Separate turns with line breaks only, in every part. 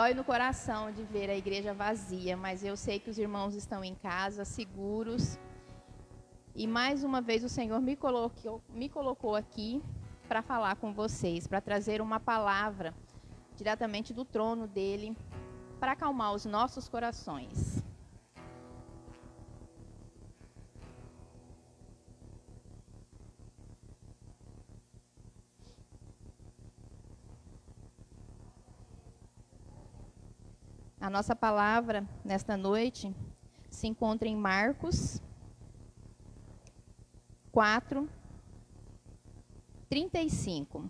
Dói no coração de ver a igreja vazia, mas eu sei que os irmãos estão em casa, seguros. E mais uma vez o Senhor me colocou aqui para falar com vocês, para trazer uma palavra diretamente do trono dele, para acalmar os nossos corações. A nossa palavra nesta noite se encontra em Marcos 4, 35.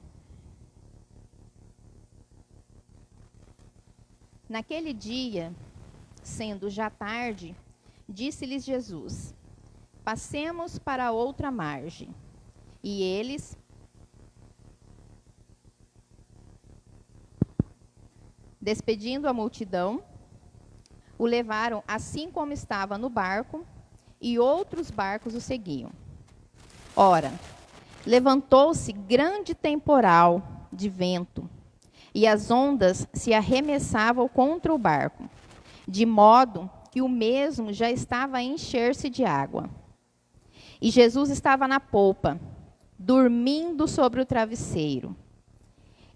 Naquele dia, sendo já tarde, disse-lhes Jesus: passemos para outra margem. E eles, despedindo a multidão, o levaram assim como estava no barco, e outros barcos o seguiam. Ora, levantou-se grande temporal de vento, e as ondas se arremessavam contra o barco, de modo que o mesmo já estava a encher-se de água. E Jesus estava na polpa, dormindo sobre o travesseiro.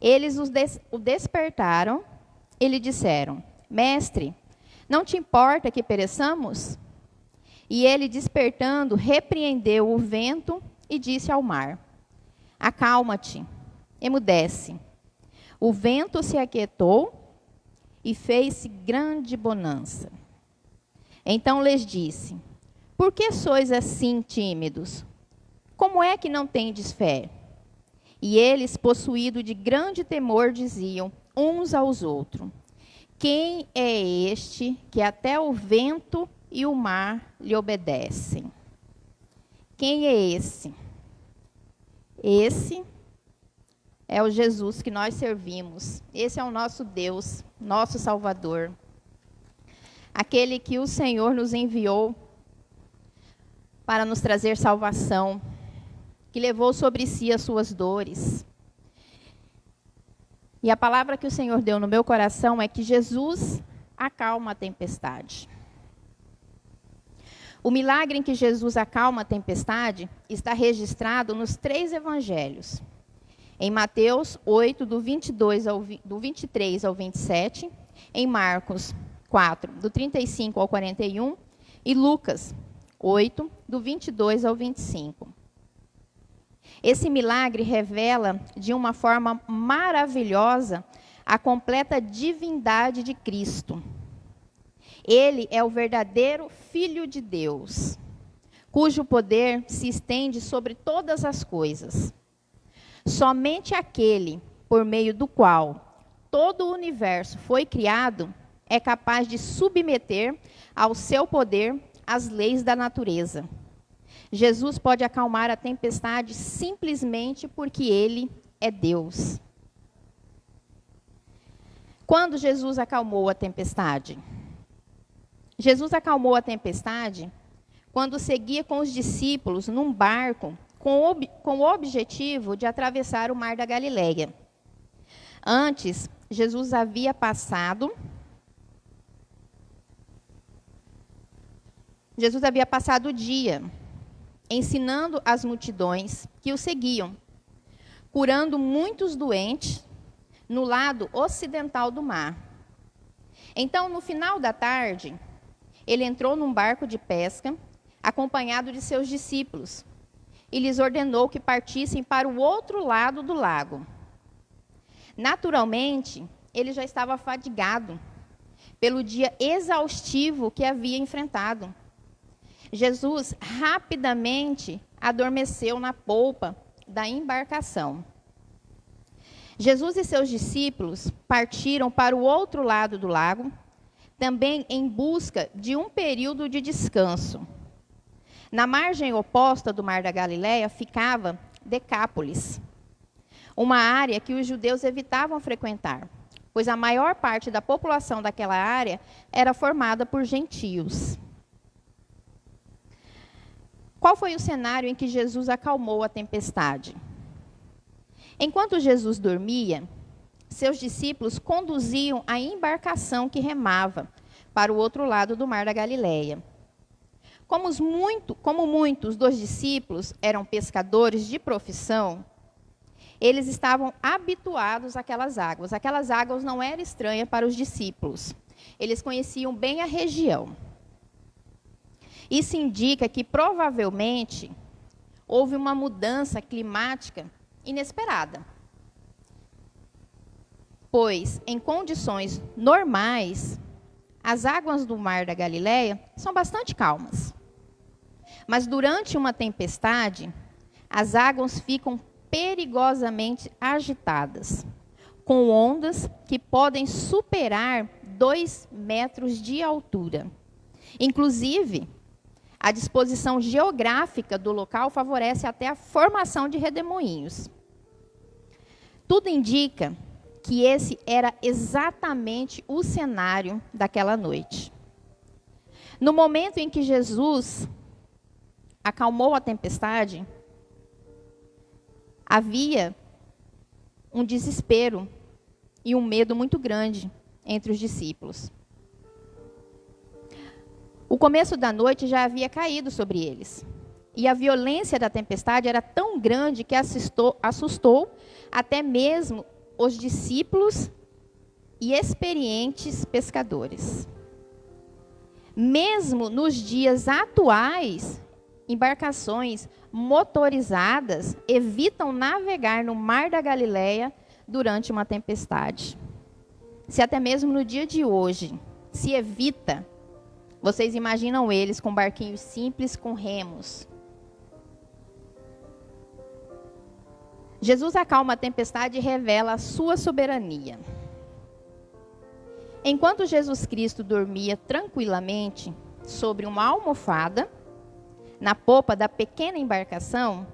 Eles o despertaram e lhe disseram: Mestre, não te importa que pereçamos? E ele, despertando, repreendeu o vento e disse ao mar: acalma-te, emudece. O vento se aquietou e fez-se grande bonança. Então lhes disse: por que sois assim tímidos? Como é que não tendes fé? E eles, possuídos de grande temor, diziam uns aos outros: quem é este que até o vento e o mar lhe obedecem? Quem é esse? Esse é o Jesus que nós servimos. Esse é o nosso Deus, nosso Salvador. Aquele que o Senhor nos enviou para nos trazer salvação, que levou sobre si as suas dores. E a palavra que o Senhor deu no meu coração é que Jesus acalma a tempestade. O milagre em que Jesus acalma a tempestade está registrado nos 3 evangelhos. Em Mateus 8, do 23 ao 27, em Marcos 4, do 35 ao 41, e Lucas 8, do 22 ao 25. Esse milagre revela de uma forma maravilhosa a completa divindade de Cristo. Ele é o verdadeiro Filho de Deus, cujo poder se estende sobre todas as coisas. Somente aquele por meio do qual todo o universo foi criado é capaz de submeter ao seu poder as leis da natureza. Jesus pode acalmar a tempestade simplesmente porque ele é Deus. Quando Jesus acalmou a tempestade? Jesus acalmou a tempestade quando seguia com os discípulos num barco com o objetivo de atravessar o mar da Galileia. Antes, Jesus havia passado o dia ensinando as multidões que o seguiam, curando muitos doentes no lado ocidental do mar. Então, no final da tarde, ele entrou num barco de pesca, acompanhado de seus discípulos, e lhes ordenou que partissem para o outro lado do lago. Naturalmente, ele já estava fadigado pelo dia exaustivo que havia enfrentado. Jesus rapidamente adormeceu na polpa da embarcação. Jesus e seus discípulos partiram para o outro lado do lago, também em busca de um período de descanso. Na margem oposta do Mar da Galileia ficava Decápolis, uma área que os judeus evitavam frequentar, pois a maior parte da população daquela área era formada por gentios. Qual foi o cenário em que Jesus acalmou a tempestade? Enquanto Jesus dormia, seus discípulos conduziam a embarcação que remava para o outro lado do mar da Galileia. Como muitos dos discípulos eram pescadores de profissão, eles estavam habituados àquelas águas. Aquelas águas não eram estranhas para os discípulos. Eles conheciam bem a região. Isso indica que provavelmente houve uma mudança climática inesperada. Pois, em condições normais, as águas do mar da Galileia são bastante calmas. Mas durante uma tempestade, as águas ficam perigosamente agitadas, com ondas que podem superar 2 metros de altura. Inclusive, a disposição geográfica do local favorece até a formação de redemoinhos. Tudo indica que esse era exatamente o cenário daquela noite. No momento em que Jesus acalmou a tempestade, havia um desespero e um medo muito grande entre os discípulos. O começo da noite já havia caído sobre eles. E a violência da tempestade era tão grande que assustou até mesmo os discípulos e experientes pescadores. Mesmo nos dias atuais, embarcações motorizadas evitam navegar no mar da Galileia durante uma tempestade. Se até mesmo no dia de hoje se evita, vocês imaginam eles com barquinhos simples com remos. Jesus acalma a tempestade e revela a sua soberania. Enquanto Jesus Cristo dormia tranquilamente sobre uma almofada, na popa da pequena embarcação,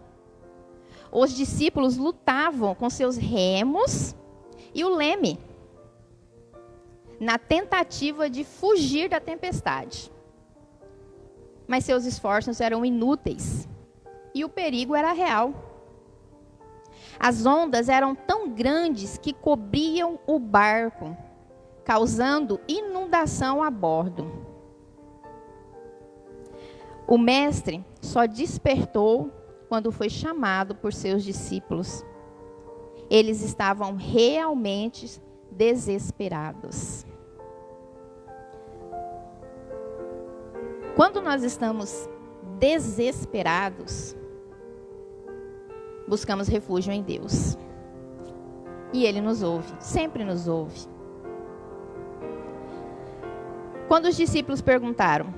os discípulos lutavam com seus remos e o leme, na tentativa de fugir da tempestade. Mas seus esforços eram inúteis e o perigo era real. As ondas eram tão grandes que cobriam o barco, causando inundação a bordo. O mestre só despertou quando foi chamado por seus discípulos. Eles estavam realmente desesperados. Quando nós estamos desesperados, buscamos refúgio em Deus. E Ele nos ouve, sempre nos ouve. Quando os discípulos perguntaram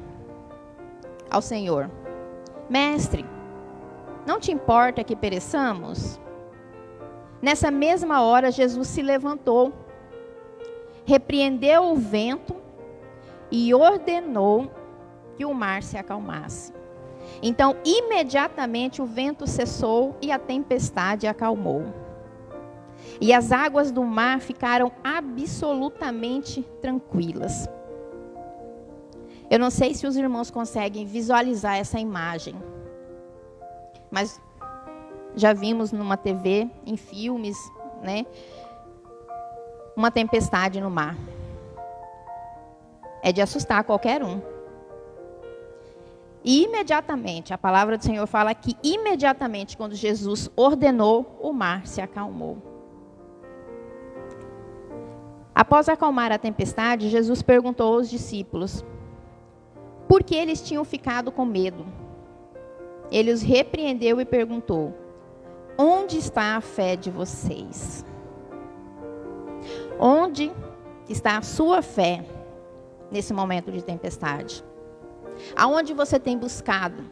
ao Senhor: Mestre, não te importa que pereçamos? Nessa mesma hora, Jesus se levantou, repreendeu o vento e ordenou que o mar se acalmasse. Então, imediatamente o vento cessou e a tempestade acalmou. E as águas do mar ficaram absolutamente tranquilas. Eu não sei se os irmãos conseguem visualizar essa imagem, mas já vimos numa TV, em filmes, né, uma tempestade no mar. É de assustar qualquer um. E imediatamente, a palavra do Senhor fala que imediatamente quando Jesus ordenou, o mar se acalmou. Após acalmar a tempestade, Jesus perguntou aos discípulos por que eles tinham ficado com medo. Ele os repreendeu e perguntou: onde está a fé de vocês? Onde está a sua fé nesse momento de tempestade? Aonde você tem buscado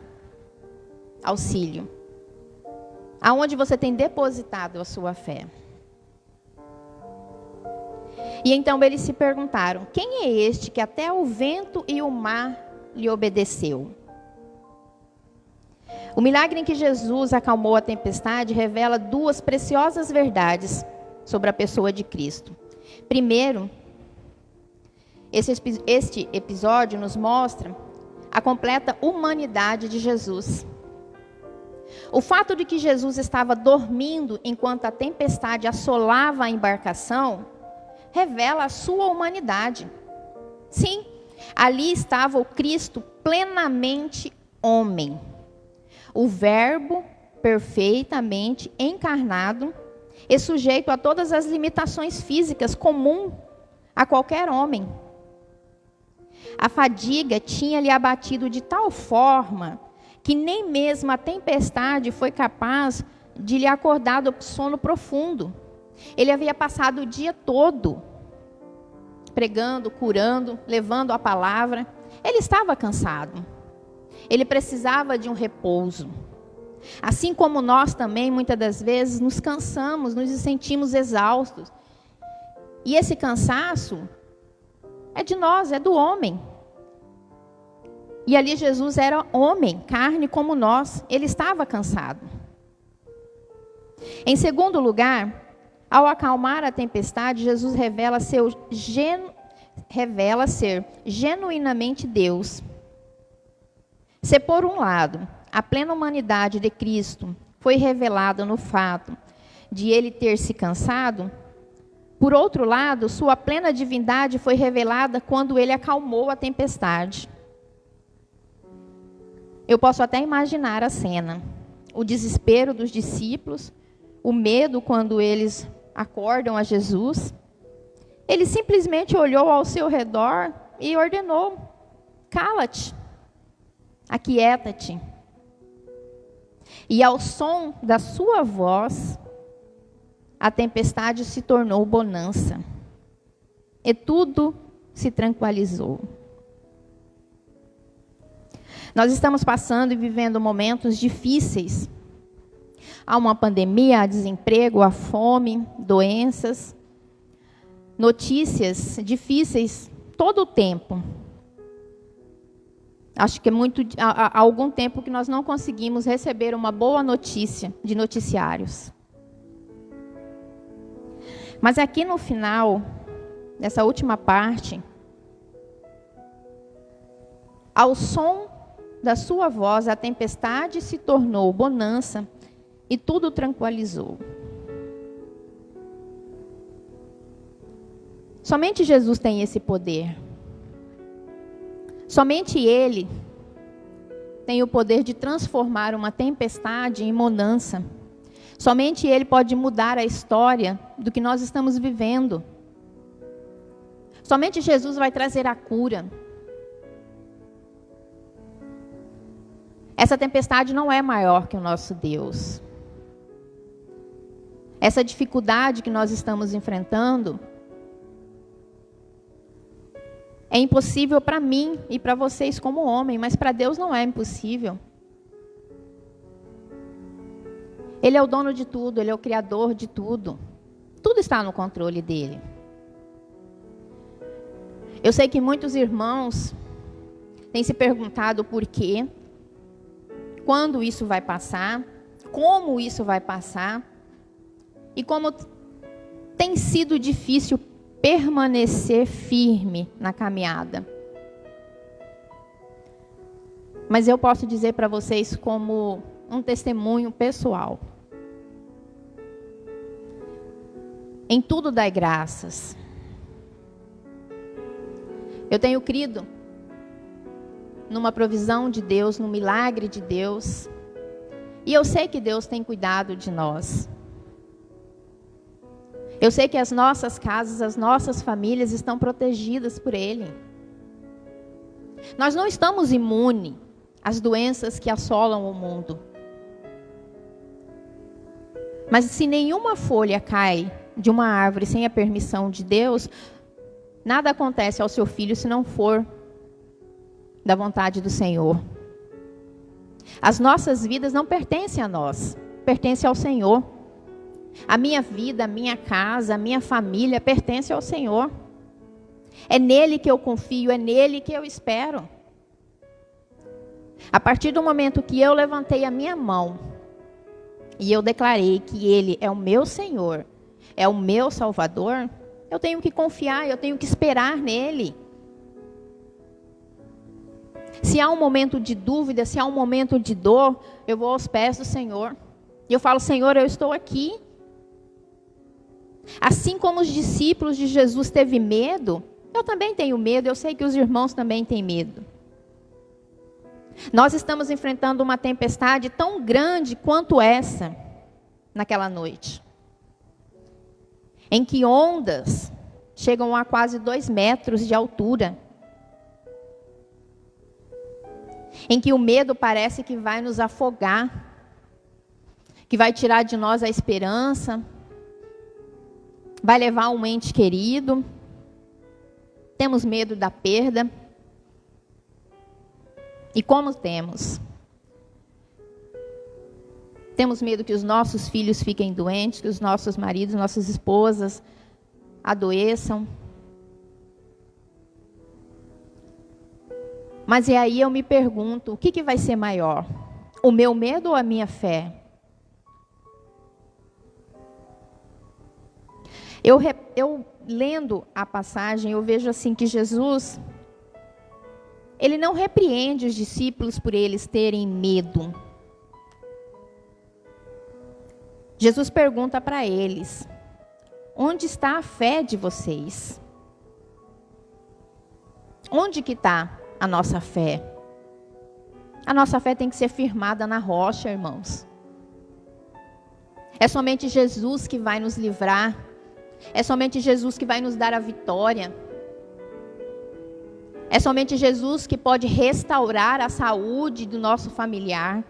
auxílio? Aonde você tem depositado a sua fé? E então eles se perguntaram: quem é este que até o vento e o mar lhe obedeceu? O milagre em que Jesus acalmou a tempestade revela 2 preciosas verdades sobre a pessoa de Cristo. Primeiro, este episódio nos mostra a completa humanidade de Jesus. O fato de que Jesus estava dormindo enquanto a tempestade assolava a embarcação revela a sua humanidade. Sim, ali estava o Cristo plenamente homem. O Verbo perfeitamente encarnado e sujeito a todas as limitações físicas comum a qualquer homem. A fadiga tinha-lhe abatido de tal forma que nem mesmo a tempestade foi capaz de lhe acordar do sono profundo. Ele havia passado o dia todo pregando, curando, levando a palavra. Ele estava cansado. Ele precisava de um repouso. Assim como nós também, muitas das vezes, nos cansamos, nos sentimos exaustos. E esse cansaço é de nós, é do homem. E ali Jesus era homem, carne como nós. Ele estava cansado. Em segundo lugar, ao acalmar a tempestade, Jesus revela ser genuinamente Deus. Se por um lado, a plena humanidade de Cristo foi revelada no fato de ele ter se cansado, por outro lado, sua plena divindade foi revelada quando ele acalmou a tempestade. Eu posso até imaginar a cena, o desespero dos discípulos, o medo quando eles acordam a Jesus. Ele simplesmente olhou ao seu redor e ordenou: cala-te, aquieta-te. E ao som da sua voz, a tempestade se tornou bonança. E tudo se tranquilizou. Nós estamos passando e vivendo momentos difíceis. Há uma pandemia, há desemprego, há fome, doenças, notícias difíceis todo o tempo. Acho que há algum tempo que nós não conseguimos receber uma boa notícia de noticiários. Mas aqui no final, nessa última parte, ao som da sua voz, a tempestade se tornou bonança e tudo tranquilizou. Somente Jesus tem esse poder. Somente Ele tem o poder de transformar uma tempestade em bonança. Somente Ele pode mudar a história do que nós estamos vivendo. Somente Jesus vai trazer a cura. Essa tempestade não é maior que o nosso Deus. Essa dificuldade que nós estamos enfrentando é impossível para mim e para vocês como homem, mas para Deus não é impossível. Ele é o dono de tudo, Ele é o criador de tudo. Tudo está no controle dEle. Eu sei que muitos irmãos têm se perguntado por quê, quando isso vai passar, como isso vai passar, e como tem sido difícil permanecer firme na caminhada. Mas eu posso dizer para vocês como um testemunho pessoal. Em tudo dai graças. Eu tenho crido numa provisão de Deus, num milagre de Deus. E eu sei que Deus tem cuidado de nós. Eu sei que as nossas casas, as nossas famílias estão protegidas por Ele. Nós não estamos imunes às doenças que assolam o mundo. Mas se nenhuma folha cai de uma árvore sem a permissão de Deus, nada acontece ao seu filho se não for da vontade do Senhor. As nossas vidas não pertencem a nós, pertencem ao Senhor. A minha vida, a minha casa, a minha família pertence ao Senhor. É nele que eu confio, é nele que eu espero. A partir do momento que eu levantei a minha mão e eu declarei que Ele é o meu Senhor, é o meu Salvador, eu tenho que confiar, eu tenho que esperar nele. Se há um momento de dúvida, se há um momento de dor, eu vou aos pés do Senhor. E eu falo, Senhor, eu estou aqui. Assim como os discípulos de Jesus teve medo, eu também tenho medo, eu sei que os irmãos também têm medo. Nós estamos enfrentando uma tempestade tão grande quanto essa, naquela noite. Em que ondas chegam a quase 2 metros de altura. Em que o medo parece que vai nos afogar, que vai tirar de nós a esperança, vai levar um ente querido. Temos medo da perda. E como temos? Temos medo que os nossos filhos fiquem doentes, que os nossos maridos, nossas esposas adoeçam. Mas e aí eu me pergunto, o que vai ser maior? O meu medo ou a minha fé? Eu lendo a passagem, eu vejo assim que Jesus, ele não repreende os discípulos por eles terem medo. Jesus pergunta para eles, onde está a fé de vocês? Onde que está a nossa fé? A nossa fé tem que ser firmada na rocha, irmãos. É somente Jesus que vai nos livrar. É somente Jesus que vai nos dar a vitória. É somente Jesus que pode restaurar a saúde do nosso familiar.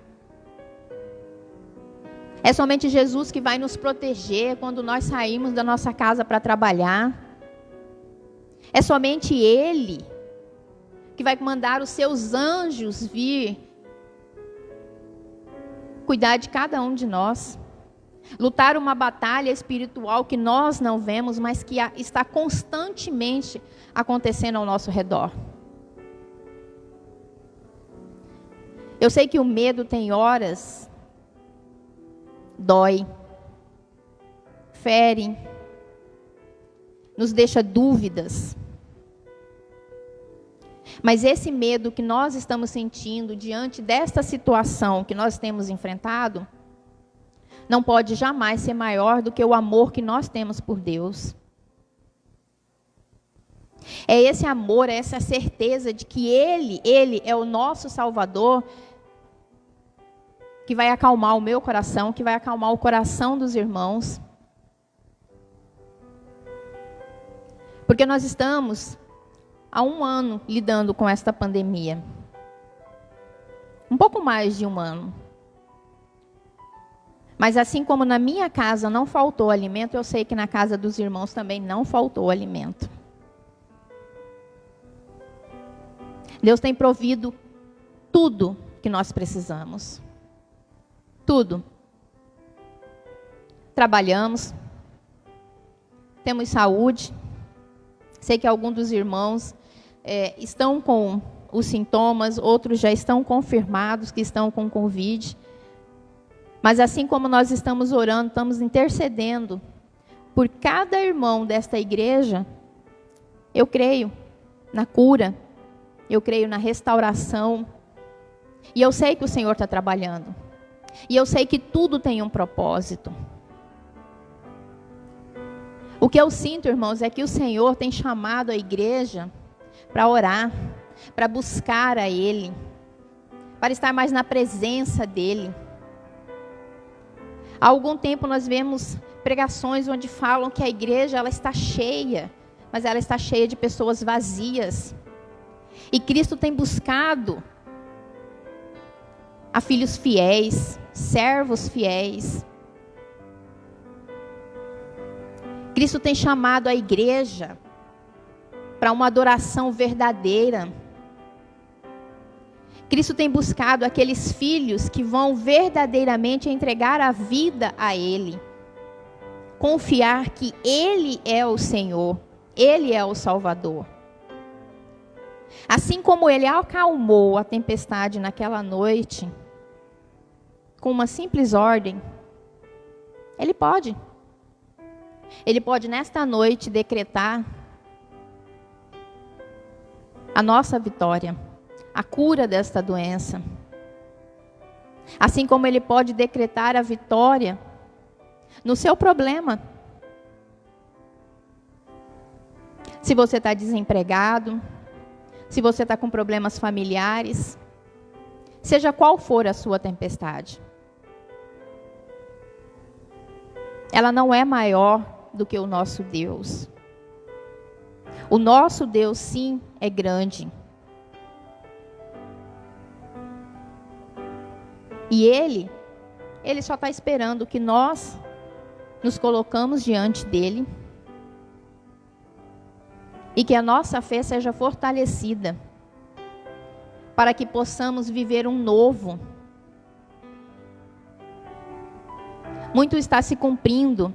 É somente Jesus que vai nos proteger quando nós saímos da nossa casa para trabalhar. É somente Ele que vai mandar os seus anjos vir cuidar de cada um de nós. Lutar uma batalha espiritual que nós não vemos, mas que está constantemente acontecendo ao nosso redor. Eu sei que o medo tem horas, dói, fere, nos deixa dúvidas. Mas esse medo que nós estamos sentindo diante desta situação que nós temos enfrentado, não pode jamais ser maior do que o amor que nós temos por Deus. É esse amor, é essa certeza de que Ele é o nosso Salvador, que vai acalmar o meu coração, que vai acalmar o coração dos irmãos. Porque nós estamos há 1 ano lidando com esta pandemia. Um pouco mais de 1 ano. Mas assim como na minha casa não faltou alimento, eu sei que na casa dos irmãos também não faltou alimento. Deus tem provido tudo que nós precisamos. Tudo. Trabalhamos. Temos saúde. Sei que alguns dos irmãos estão com os sintomas, outros já estão confirmados que estão com Covid. Mas assim como nós estamos orando, estamos intercedendo por cada irmão desta igreja, eu creio na cura, eu creio na restauração. E eu sei que o Senhor está trabalhando. E eu sei que tudo tem um propósito. O que eu sinto, irmãos, é que o Senhor tem chamado a igreja para orar, para buscar a Ele, para estar mais na presença dEle. Há algum tempo nós vemos pregações onde falam que a igreja ela está cheia, mas ela está cheia de pessoas vazias. E Cristo tem buscado a filhos fiéis, servos fiéis. Cristo tem chamado a igreja para uma adoração verdadeira. Cristo tem buscado aqueles filhos que vão verdadeiramente entregar a vida a Ele. Confiar que Ele é o Senhor, Ele é o Salvador. Assim como Ele acalmou a tempestade naquela noite, com uma simples ordem, Ele pode. Ele pode nesta noite decretar a nossa vitória, a cura desta doença. Assim como Ele pode decretar a vitória no seu problema. Se você está desempregado, se você está com problemas familiares, seja qual for a sua tempestade, ela não é maior do que o nosso Deus. O nosso Deus, sim, é grande. E Ele só está esperando que nós nos colocamos diante dEle e que a nossa fé seja fortalecida para que possamos viver um novo. Muito está se cumprindo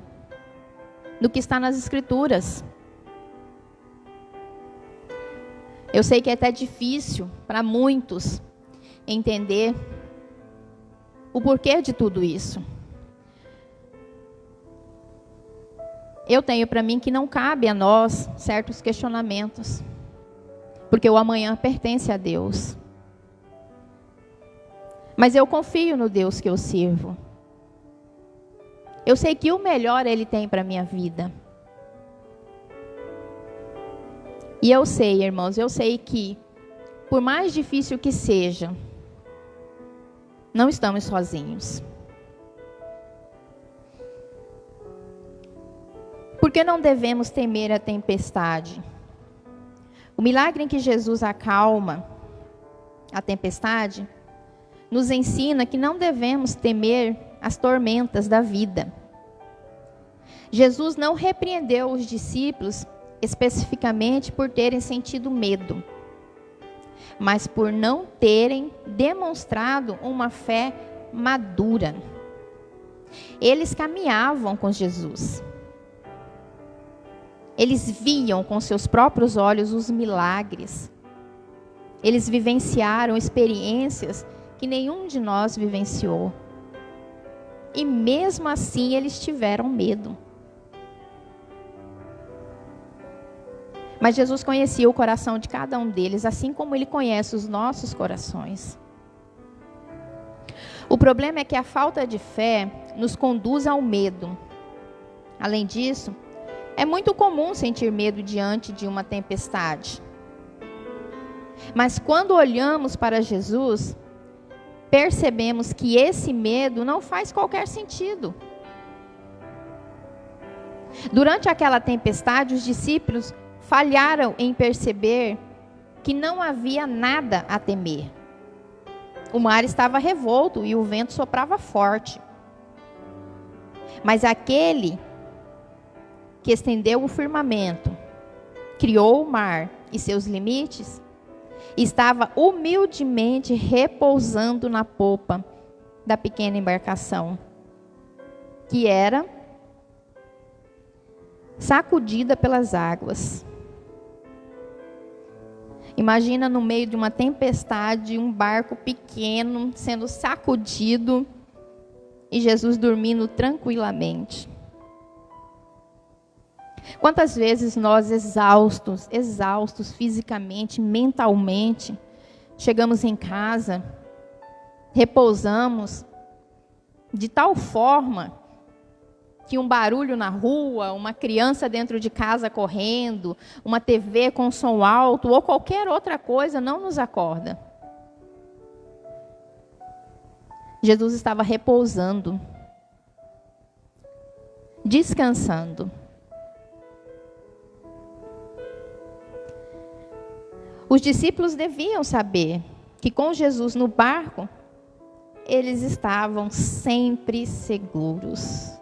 no que está nas Escrituras. Eu sei que é até difícil para muitos entender o porquê de tudo isso. Eu tenho para mim que não cabe a nós certos questionamentos, porque o amanhã pertence a Deus. Mas eu confio no Deus que eu sirvo. Eu sei que o melhor Ele tem para a minha vida. E eu sei, irmãos, eu sei que, por mais difícil que seja, não estamos sozinhos. Por que não devemos temer a tempestade? O milagre em que Jesus acalma a tempestade nos ensina que não devemos temer as tormentas da vida. Jesus não repreendeu os discípulos especificamente por terem sentido medo, mas por não terem demonstrado uma fé madura. Eles caminhavam com Jesus. Eles viam com seus próprios olhos os milagres. Eles vivenciaram experiências que nenhum de nós vivenciou. E mesmo assim eles tiveram medo. Mas Jesus conhecia o coração de cada um deles, assim como Ele conhece os nossos corações. O problema é que a falta de fé nos conduz ao medo. Além disso, é muito comum sentir medo diante de uma tempestade. Mas quando olhamos para Jesus, percebemos que esse medo não faz qualquer sentido. Durante aquela tempestade, os discípulos falharam em perceber que não havia nada a temer. O mar estava revolto e o vento soprava forte. Mas aquele que estendeu o firmamento, criou o mar e seus limites, estava humildemente repousando na popa da pequena embarcação, que era sacudida pelas águas. Imagina no meio de uma tempestade, um barco pequeno sendo sacudido e Jesus dormindo tranquilamente. Quantas vezes nós exaustos fisicamente, mentalmente, chegamos em casa, repousamos de tal forma que um barulho na rua, uma criança dentro de casa correndo, uma TV com som alto ou qualquer outra coisa não nos acorda. Jesus estava repousando, descansando. Os discípulos deviam saber que com Jesus no barco, eles estavam sempre seguros.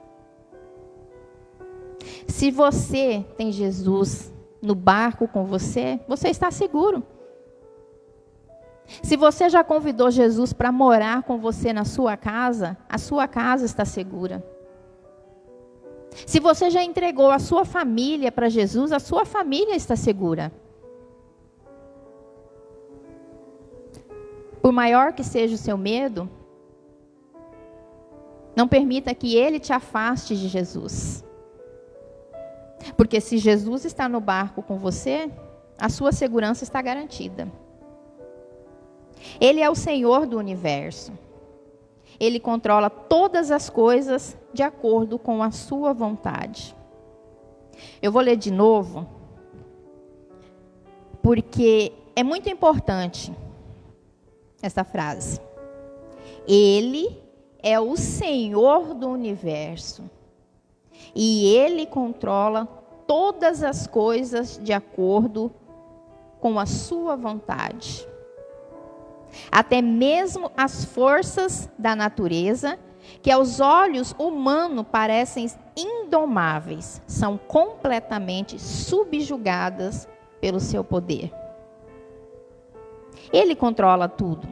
Se você tem Jesus no barco com você, você está seguro. Se você já convidou Jesus para morar com você na sua casa, a sua casa está segura. Se você já entregou a sua família para Jesus, a sua família está segura. Por maior que seja o seu medo, não permita que ele te afaste de Jesus. Porque se Jesus está no barco com você, a sua segurança está garantida. Ele é o Senhor do universo. Ele controla todas as coisas de acordo com a sua vontade. Eu vou ler de novo, porque é muito importante essa frase. Ele é o Senhor do universo. E Ele controla todas as coisas de acordo com a sua vontade. Até mesmo as forças da natureza, que aos olhos humanos parecem indomáveis, são completamente subjugadas pelo seu poder. Ele controla tudo.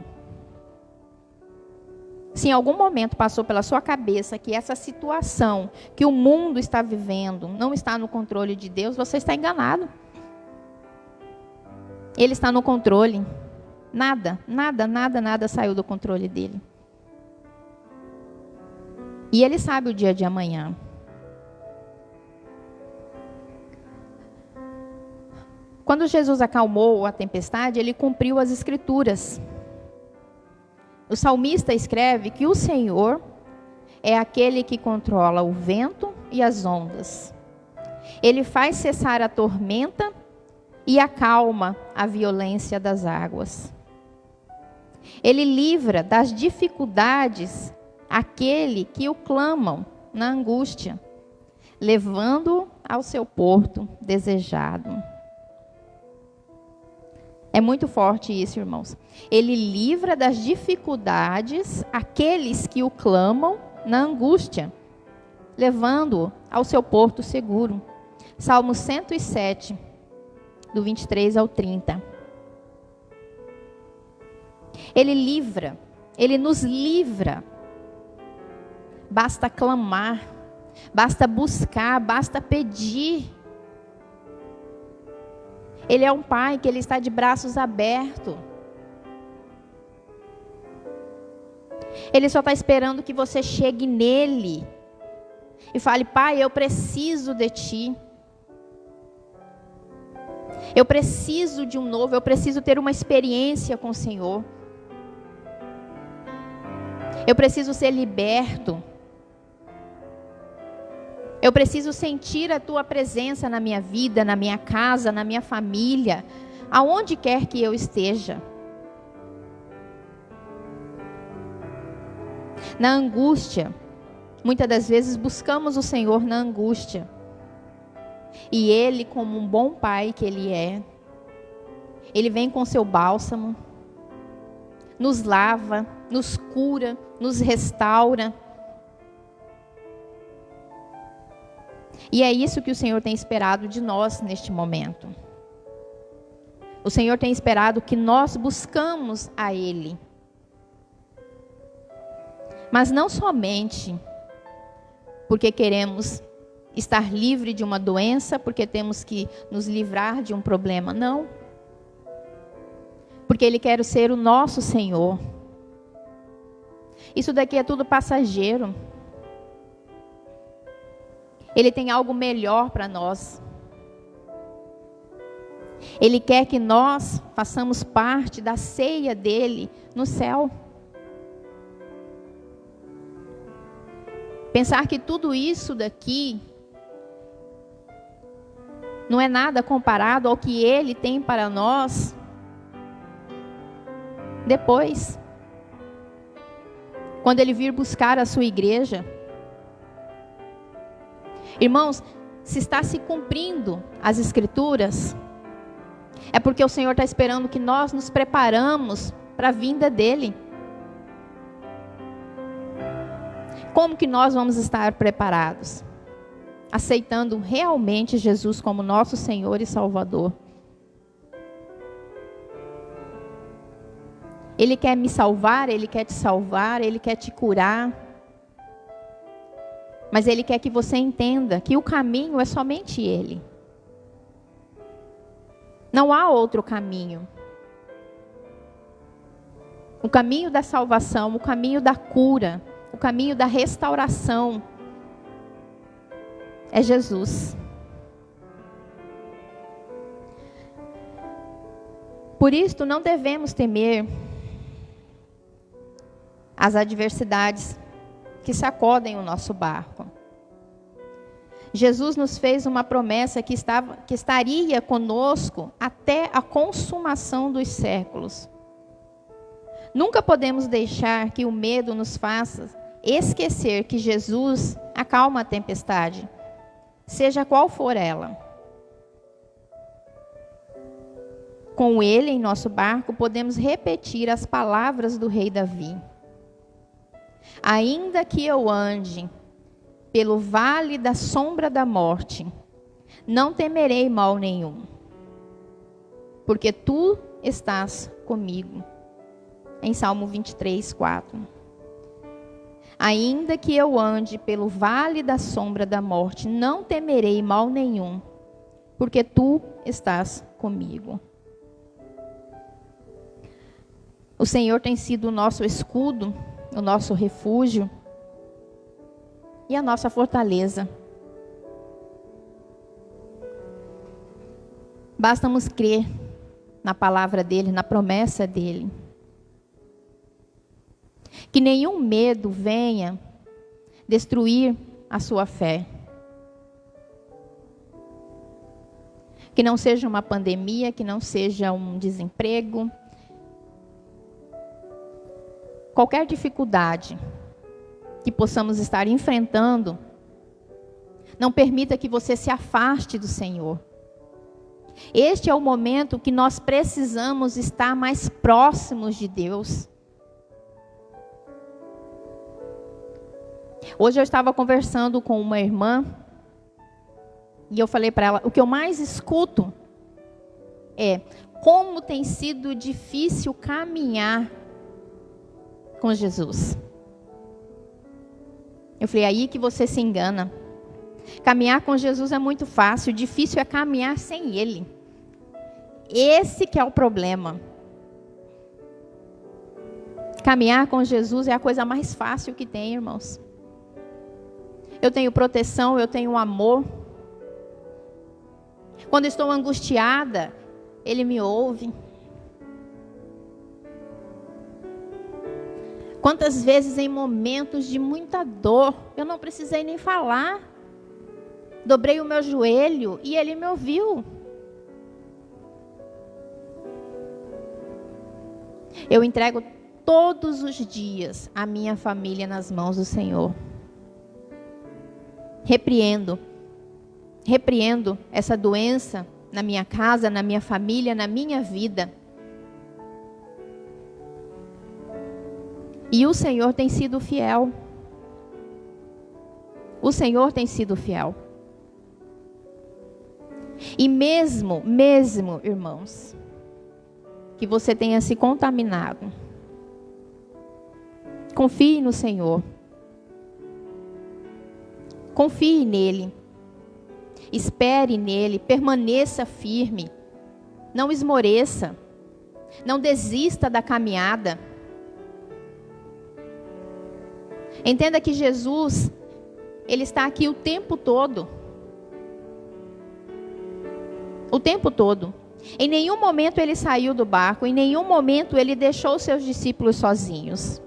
Se em algum momento passou pela sua cabeça que essa situação que o mundo está vivendo não está no controle de Deus, você está enganado. Ele está no controle. Nada saiu do controle dele. E ele sabe o dia de amanhã. Quando Jesus acalmou a tempestade, ele cumpriu as escrituras. O salmista escreve que o Senhor é aquele que controla o vento e as ondas. Ele faz cessar a tormenta e acalma a violência das águas. Ele livra das dificuldades aquele que o clamam na angústia, levando-o ao seu porto desejado. É muito forte isso, irmãos. Ele livra das dificuldades aqueles que o clamam na angústia, levando-o ao seu porto seguro. Salmo 107, do 23 ao 30. Ele livra, ele nos livra. Basta clamar, basta buscar, basta pedir. Ele é um pai que ele está de braços abertos. Ele só está esperando que você chegue nele e fale: Pai, eu preciso de ti. Eu preciso de um novo, eu preciso ter uma experiência com o Senhor. Eu preciso ser liberto. Eu preciso sentir a tua presença na minha vida, na minha casa, na minha família, aonde quer que eu esteja. Na angústia, muitas das vezes buscamos o Senhor na angústia. E Ele, como um bom pai que Ele é, Ele vem com seu bálsamo, nos lava, nos cura, nos restaura. E é isso que o Senhor tem esperado de nós neste momento. O Senhor tem esperado que nós buscamos a Ele. Mas não somente porque queremos estar livre de uma doença, porque temos que nos livrar de um problema, não. Porque Ele quer ser o nosso Senhor. Isso daqui é tudo passageiro. Ele tem algo melhor para nós. Ele quer que nós façamos parte da ceia dele no céu. Pensar que tudo isso daqui não é nada comparado ao que ele tem para nós depois. Quando ele vir buscar a sua igreja. Irmãos, se está se cumprindo as escrituras, é porque o Senhor está esperando que nós nos preparamos para a vinda dEle. Como que nós vamos estar preparados? Aceitando realmente Jesus como nosso Senhor e Salvador. Ele quer me salvar, Ele quer te salvar, Ele quer te curar. Mas Ele quer que você entenda que o caminho é somente Ele. Não há outro caminho. O caminho da salvação, o caminho da cura, o caminho da restauração é Jesus. Por isto, não devemos temer as adversidades que sacodem o nosso barco. Jesus nos fez uma promessa que estaria conosco até a consumação dos séculos. Nunca podemos deixar que o medo nos faça esquecer que Jesus acalma a tempestade, seja qual for ela. Com ele em nosso barco, podemos repetir as palavras do rei Davi. Ainda que eu ande pelo vale da sombra da morte, não temerei mal nenhum, porque tu estás comigo. Em Salmo 23, 4. Ainda que eu ande pelo vale da sombra da morte, não temerei mal nenhum, porque tu estás comigo. O Senhor tem sido o nosso escudo, o nosso refúgio e a nossa fortaleza. Basta-nos crer na palavra dele, na promessa dele. Que nenhum medo venha destruir a sua fé. Que não seja uma pandemia, que não seja um desemprego. Qualquer dificuldade que possamos estar enfrentando, não permita que você se afaste do Senhor. Este é o momento que nós precisamos estar mais próximos de Deus. Hoje eu estava conversando com uma irmã e eu falei para ela, o que eu mais escuto é como tem sido difícil caminhar com Jesus. Eu falei, aí que você se engana. Caminhar com Jesus é muito fácil, difícil é caminhar sem Ele. Esse que é o problema. Caminhar com Jesus é a coisa mais fácil que tem, irmãos. Eu tenho proteção, eu tenho amor. Quando estou angustiada, Ele me ouve. Quantas vezes em momentos de muita dor, eu não precisei nem falar. Dobrei o meu joelho e Ele me ouviu. Eu entrego todos os dias a minha família nas mãos do Senhor. Repreendo essa doença na minha casa, na minha família, na minha vida. E o Senhor tem sido fiel. O Senhor tem sido fiel. E mesmo, irmãos, que você tenha se contaminado, confie no Senhor. Confie nele. Espere nele, permaneça firme. Não esmoreça. Não desista da caminhada. Entenda que Jesus, Ele está aqui o tempo todo. O tempo todo. Em nenhum momento Ele saiu do barco, em nenhum momento Ele deixou seus discípulos sozinhos.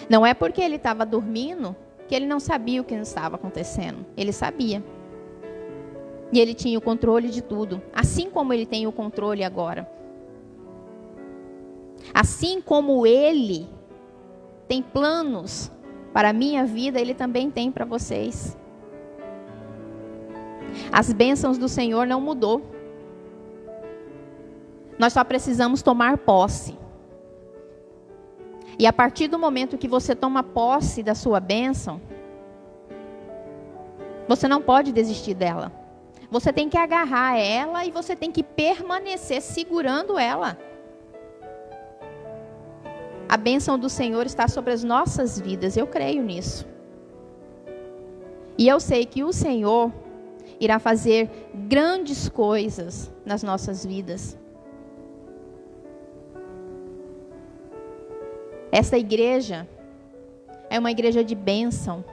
Não é porque Ele estava dormindo que Ele não sabia o que estava acontecendo. Ele sabia. E Ele tinha o controle de tudo. Assim como Ele tem o controle agora. Assim como Ele tem planos para a minha vida, Ele também tem para vocês. As bênçãos do Senhor não mudou. Nós só precisamos tomar posse. E a partir do momento que você toma posse da sua bênção, você não pode desistir dela. Você tem que agarrar ela e você tem que permanecer segurando ela. A bênção do Senhor está sobre as nossas vidas, eu creio nisso. E eu sei que o Senhor irá fazer grandes coisas nas nossas vidas. Essa igreja é uma igreja de bênção.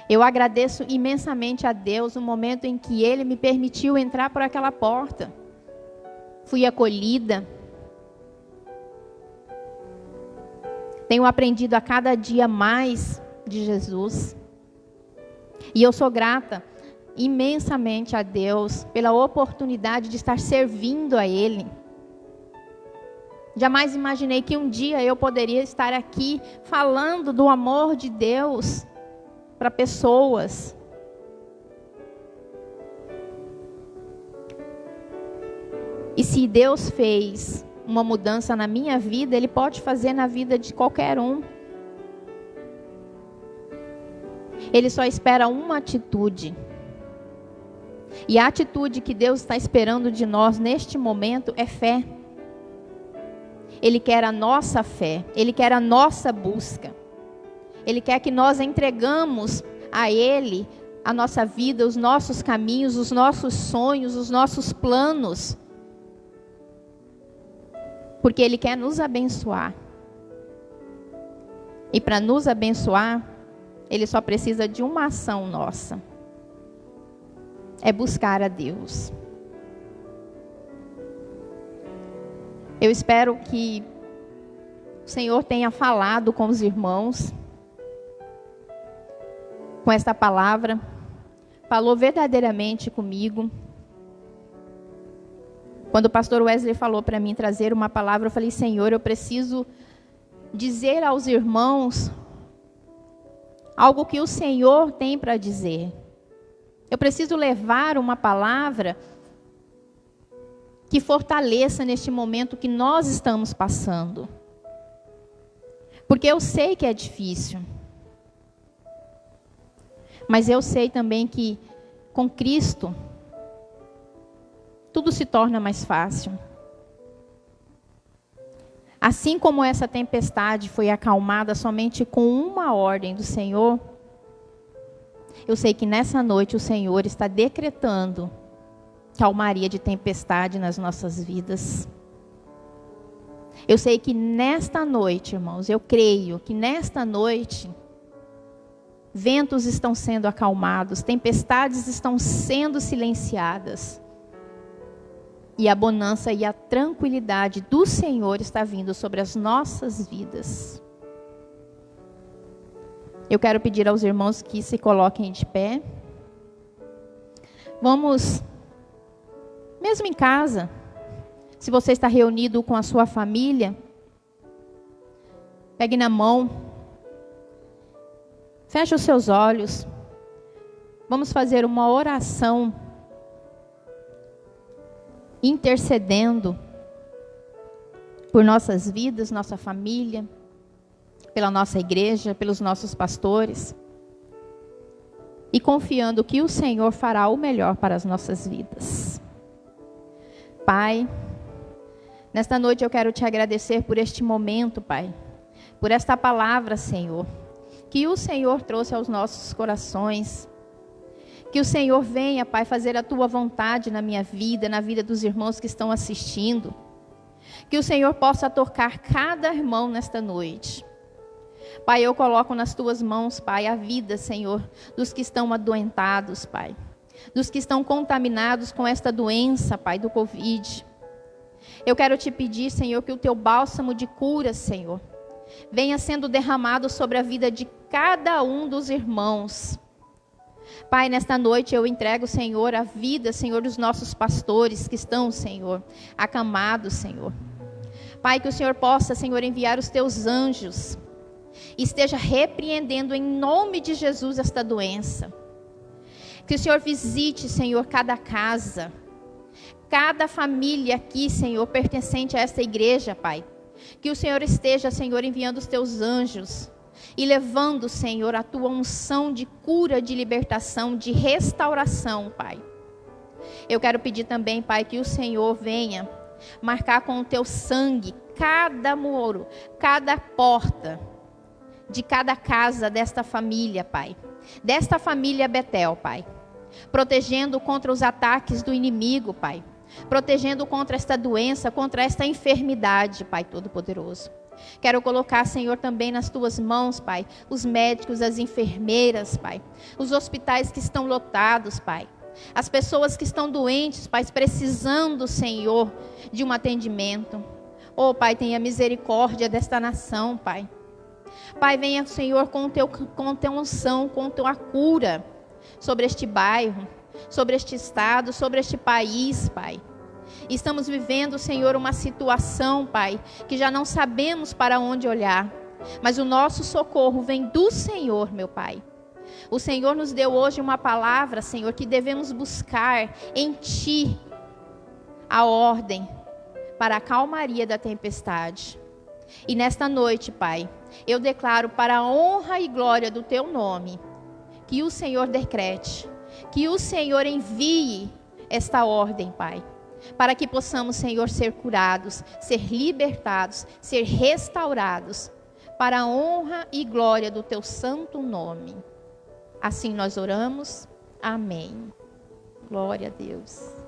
Eu agradeço imensamente a Deus no momento em que Ele me permitiu entrar por aquela porta. Fui acolhida. Tenho aprendido a cada dia mais de Jesus. E eu sou grata imensamente a Deus pela oportunidade de estar servindo a Ele. Jamais imaginei que um dia eu poderia estar aqui falando do amor de Deus para pessoas. E se Deus fez uma mudança na minha vida, Ele pode fazer na vida de qualquer um. Ele só espera uma atitude. E a atitude que Deus está esperando de nós neste momento é fé. Ele quer a nossa fé, Ele quer a nossa busca. Ele quer que nós entregamos a Ele a nossa vida, os nossos caminhos, os nossos sonhos, os nossos planos. Porque Ele quer nos abençoar. E para nos abençoar, Ele só precisa de uma ação nossa. É buscar a Deus. Eu espero que o Senhor tenha falado com os irmãos, com esta palavra, falou verdadeiramente comigo. Quando o pastor Wesley falou para mim trazer uma palavra, eu falei, Senhor, eu preciso dizer aos irmãos algo que o Senhor tem para dizer. Eu preciso levar uma palavra que fortaleça neste momento que nós estamos passando. Porque eu sei que é difícil. Mas eu sei também que com Cristo tudo se torna mais fácil. Assim como essa tempestade foi acalmada somente com uma ordem do Senhor, eu sei que nessa noite o Senhor está decretando calmaria de tempestade nas nossas vidas. Eu sei que nesta noite, irmãos, eu creio que nesta noite, ventos estão sendo acalmados, tempestades estão sendo silenciadas. E a bonança e a tranquilidade do Senhor está vindo sobre as nossas vidas. Eu quero pedir aos irmãos que se coloquem de pé. Vamos, mesmo em casa, se você está reunido com a sua família, pegue na mão, feche os seus olhos. Vamos fazer uma oração intercedendo por nossas vidas, nossa família, pela nossa igreja, pelos nossos pastores, e confiando que o Senhor fará o melhor para as nossas vidas. Pai, nesta noite eu quero te agradecer por este momento, Pai, por esta palavra, Senhor, que o Senhor trouxe aos nossos corações. Que o Senhor venha, Pai, fazer a tua vontade na minha vida, na vida dos irmãos que estão assistindo. Que o Senhor possa tocar cada irmão nesta noite. Pai, eu coloco nas tuas mãos, Pai, a vida, Senhor, dos que estão adoentados, Pai. Dos que estão contaminados com esta doença, Pai, do Covid. Eu quero te pedir, Senhor, que o teu bálsamo de cura, Senhor, venha sendo derramado sobre a vida de cada um dos irmãos. Pai, nesta noite eu entrego, Senhor, a vida, Senhor, dos nossos pastores que estão, Senhor, acamados, Senhor. Pai, que o Senhor possa, Senhor, enviar os teus anjos e esteja repreendendo em nome de Jesus esta doença. Que o Senhor visite, Senhor, cada casa, cada família aqui, Senhor, pertencente a esta igreja, Pai. Que o Senhor esteja, Senhor, enviando os teus anjos e levando, Senhor, a tua unção de cura, de libertação, de restauração, Pai. Eu quero pedir também, Pai, que o Senhor venha marcar com o teu sangue cada muro, cada porta de cada casa desta família, Pai. Desta família Betel, Pai. Protegendo contra os ataques do inimigo, Pai. Protegendo contra esta doença, contra esta enfermidade, Pai Todo-Poderoso. Quero colocar, Senhor, também nas tuas mãos, Pai, os médicos, as enfermeiras, Pai. Os hospitais que estão lotados, Pai. As pessoas que estão doentes, Pai, precisando, Senhor, de um atendimento. Oh, Pai, tenha misericórdia desta nação, Pai. Pai, venha, Senhor, com tua unção, com tua cura sobre este bairro, sobre este estado, sobre este país, Pai. Estamos vivendo, Senhor, uma situação, Pai, que já não sabemos para onde olhar, mas o nosso socorro vem do Senhor, meu Pai. O Senhor nos deu hoje uma palavra, Senhor, que devemos buscar em Ti a ordem para a calmaria da tempestade. E nesta noite, Pai, eu declaro para a honra e glória do Teu nome, que o Senhor decrete, que o Senhor envie esta ordem, Pai, para que possamos, Senhor, ser curados, ser libertados, ser restaurados, para a honra e glória do Teu santo nome. Assim nós oramos. Amém. Glória a Deus.